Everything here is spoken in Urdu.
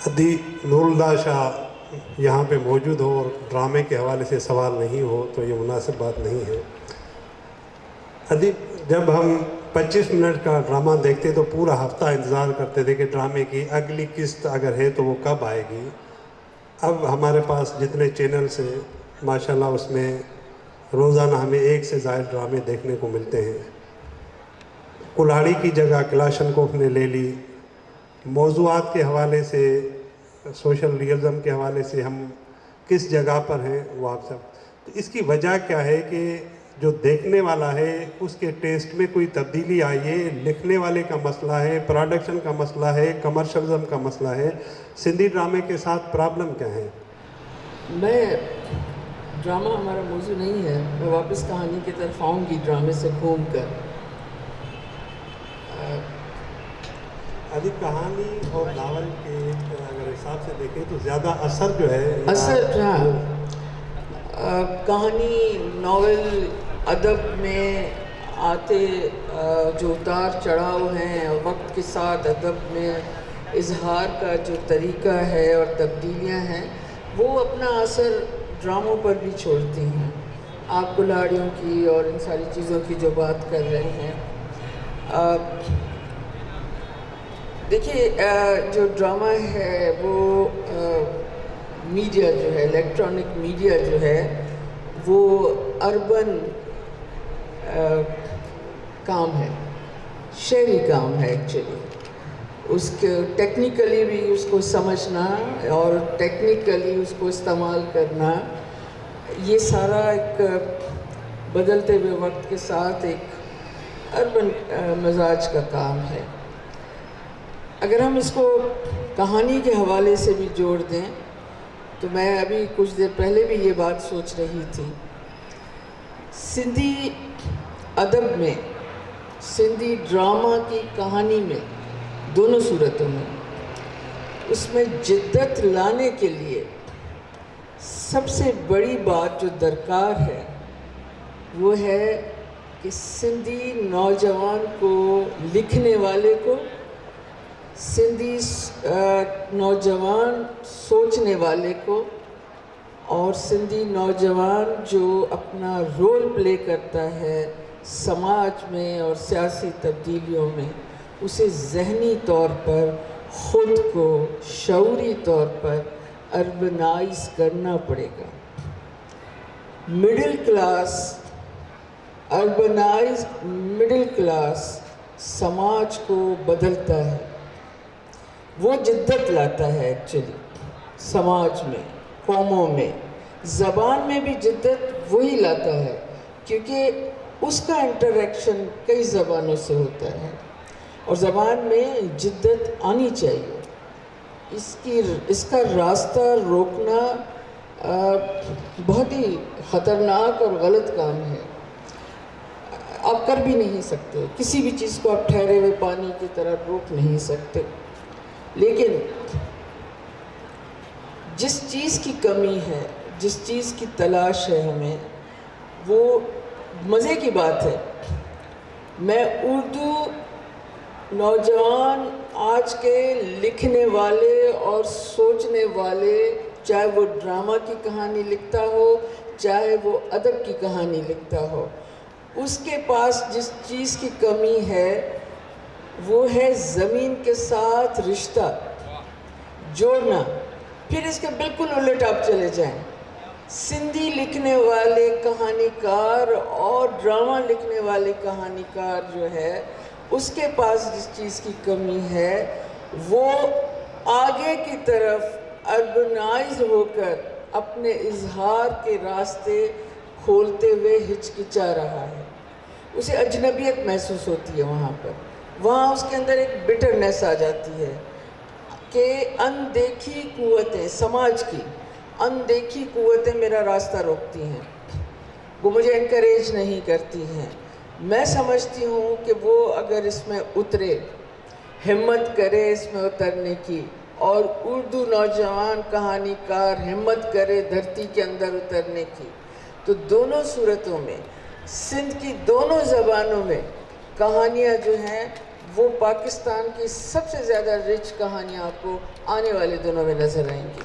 ادی نوراللہ شاہ یہاں پہ موجود ہو اور ڈرامے کے حوالے سے سوال نہیں ہو تو یہ مناسب بات نہیں ہے. ادی جب ہم 25 منٹ کا ڈرامہ دیکھتے تو پورا ہفتہ انتظار کرتے تھے کہ ڈرامے کی اگلی قسط اگر ہے تو وہ کب آئے گی. اب ہمارے پاس جتنے چینلز ہیں ماشاءاللہ اس میں روزانہ ہمیں 1 سے زائد ڈرامے دیکھنے کو ملتے ہیں. کلاڑی کی جگہ کلاشنکوف نے لے لی. موضوعات کے حوالے سے سوشل ریئلزم کے حوالے سے ہم کس جگہ پر ہیں وہ آپ سب. تو اس کی وجہ کیا ہے کہ جو دیکھنے والا ہے اس کے ٹیسٹ میں کوئی تبدیلی آئی ہے. لکھنے والے کا مسئلہ ہے, پروڈکشن کا مسئلہ ہے, کمرشلزم کا مسئلہ ہے. سندھی ڈرامے کے ساتھ پرابلم کیا ہے؟ میں ڈرامہ ہمارا موضوع نہیں ہے. میں واپس کہانی کی طرف آؤں گی ڈرامے سے گھوم کر. ادھی کہانی اور ناول کے اگر حساب سے دیکھیں تو زیادہ اثر جو ہے اثر کہانی ناول ادب میں آتے جو اتار چڑھاؤ ہیں وقت کے ساتھ ادب میں اظہار کا جو طریقہ ہے اور تبدیلیاں ہیں وہ اپنا اثر ڈراموں پر بھی چھوڑتی ہیں. آپ کلاڑیوں کی اور ان ساری چیزوں کی جو بات کر رہے ہیں, دیکھیے جو ڈرامہ ہے وہ میڈیا جو ہے, الیکٹرانک میڈیا جو ہے وہ اربن کام ہے, شہری کام ہے ایکچولی. اس کے ٹیکنیکلی بھی اس کو سمجھنا اور ٹیکنیکلی اس کو استعمال کرنا, یہ سارا ایک بدلتے ہوئے وقت کے ساتھ ایک اربن مزاج کا کام ہے. اگر ہم اس کو کہانی کے حوالے سے بھی جوڑ دیں تو میں ابھی کچھ دیر پہلے بھی یہ بات سوچ رہی تھی. سندھی ادب میں, سندھی ڈرامہ کی کہانی میں, دونوں صورتوں میں اس میں جدت لانے کے لیے سب سے بڑی بات جو درکار ہے وہ ہے کہ سندھی نوجوان کو, لکھنے والے کو, سندھی نوجوان سوچنے والے کو اور سندھی نوجوان جو اپنا رول پلے کرتا ہے سماج میں اور سیاسی تبدیلیوں میں, اسے ذہنی طور پر خود کو شعوری طور پر اربنائز کرنا پڑے گا. Middle class, urbanise middle class سماج کو بدلتا ہے, وہ جدت لاتا ہے ایکچولی سماج میں, قوموں میں. زبان میں بھی جدت وہی لاتا ہے کیونکہ اس کا انٹریکشن کئی زبانوں سے ہوتا ہے اور زبان میں جدت آنی چاہیے. اس کا راستہ روکنا بہت ہی خطرناک اور غلط کام ہے. آپ کر بھی نہیں سکتے, کسی بھی چیز کو آپ ٹھہرے ہوئے پانی کی طرح روک نہیں سکتے. لیکن جس چیز کی کمی ہے, جس چیز کی تلاش ہے ہمیں, وہ مزے کی بات ہے. میں اردو نوجوان آج کے لکھنے والے اور سوچنے والے, چاہے وہ ڈرامہ کی کہانی لکھتا ہو چاہے وہ ادب کی کہانی لکھتا ہو, اس کے پاس جس چیز کی کمی ہے وہ ہے زمین کے ساتھ رشتہ جوڑنا. پھر اس کے بالکل الٹ آپ چلے جائیں, سندھی لکھنے والے کہانی کار اور ڈرامہ لکھنے والے کہانی کار جو ہے اس کے پاس جس چیز کی کمی ہے وہ آگے کی طرف اربنائز ہو کر اپنے اظہار کے راستے کھولتے ہوئے ہچکچا رہا ہے. اسے اجنبیت محسوس ہوتی ہے وہاں پر, وہاں اس کے اندر ایک بٹرنیس آ جاتی ہے کہ اندیکھی قوتیں, سماج کی اندیکھی قوتیں میرا راستہ روکتی ہیں, وہ مجھے انکریج نہیں کرتی ہیں. میں سمجھتی ہوں کہ وہ اگر اس میں اترے, ہمت کرے اس میں اترنے کی, اور اردو نوجوان کہانی کار ہمت کرے دھرتی کے اندر اترنے کی, تو دونوں صورتوں میں سندھ کی دونوں زبانوں میں کہانیاں جو ہیں وہ پاکستان کی سب سے زیادہ رچ کہانیاں آپ کو آنے والے دنوں میں نظر آئیں گی.